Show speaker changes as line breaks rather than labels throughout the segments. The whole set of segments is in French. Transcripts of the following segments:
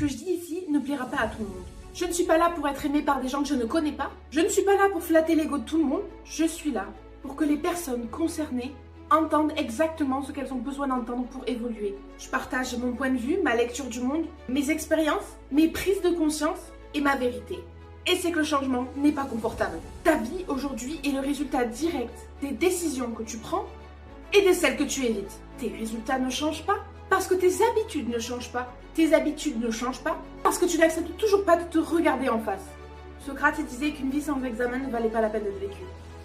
que je dis ici ne plaira pas à tout le monde. Je ne suis pas là pour être aimée par des gens que je ne connais pas. Je ne suis pas là pour flatter l'ego de tout le monde. Je suis là pour que les personnes concernées entendent exactement ce qu'elles ont besoin d'entendre pour évoluer. Je partage mon point de vue, ma lecture du monde, mes expériences, mes prises de conscience et ma vérité. Et c'est que le changement n'est pas confortable. Ta vie aujourd'hui est le résultat direct des décisions que tu prends et de celles que tu évites. Tes résultats ne changent pas parce que tes habitudes ne changent pas. Tes habitudes ne changent pas parce que tu n'acceptes toujours pas de te regarder en face. Socrate disait qu'une vie sans examen ne valait pas la peine d'être vécue.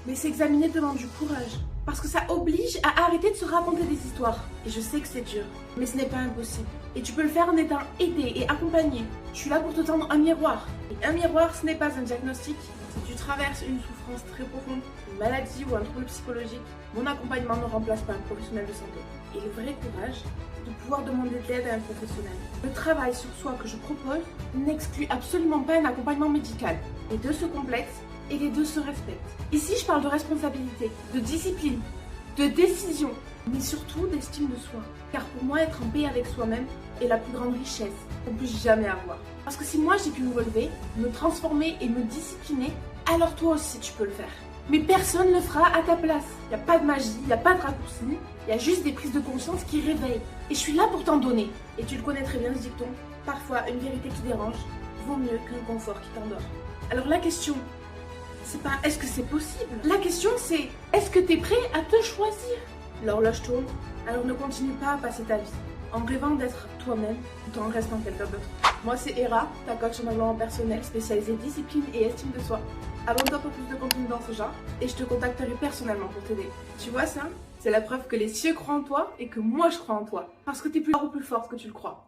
Mais s'examiner demande du courage, parce que ça oblige à arrêter de se raconter des histoires. Et je sais que c'est dur, mais ce n'est pas impossible. Et tu peux le faire en étant aidé et accompagné. Je suis là pour te tendre un miroir. Et un miroir, ce n'est pas un diagnostic. Si tu traverses une souffrance très profonde, une maladie ou un trouble psychologique, mon accompagnement ne remplace pas un professionnel de santé. Et le vrai courage, c'est de pouvoir demander de l'aide à un professionnel. Le travail sur soi que je propose n'exclut absolument pas un accompagnement médical. Les deux se complètent et les deux se respectent. Ici, je parle de responsabilité, de discipline, de décision, mais surtout d'estime de soi. Car pour moi, être en paix avec soi-même est la plus grande richesse qu'on puisse jamais avoir. Parce que si moi j'ai pu me relever, me transformer et me discipliner, alors toi aussi tu peux le faire. Mais personne ne le fera à ta place. Il n'y a pas de magie, il n'y a pas de raccourci, il y a juste des prises de conscience qui réveillent. Et je suis là pour t'en donner. Et tu le connais très bien ce dicton, parfois une vérité qui dérange vaut mieux qu'un confort qui t'endort. Alors la question, c'est pas est-ce que c'est possible? La question c'est est-ce que tu es prêt à te choisir? L'horloge tourne, alors ne continue pas à passer ta vie en rêvant d'être toi-même tout en restant quelqu'un d'autre. Moi c'est Hera, ta coach en développement personnel spécialisée discipline et estime de soi. Abonne-toi pour plus de contenu dans ce genre et je te contacterai personnellement pour t'aider. Tu vois ça? C'est la preuve que les cieux croient en toi et que moi je crois en toi. Parce que tu es plus fort ou plus forte que tu le crois.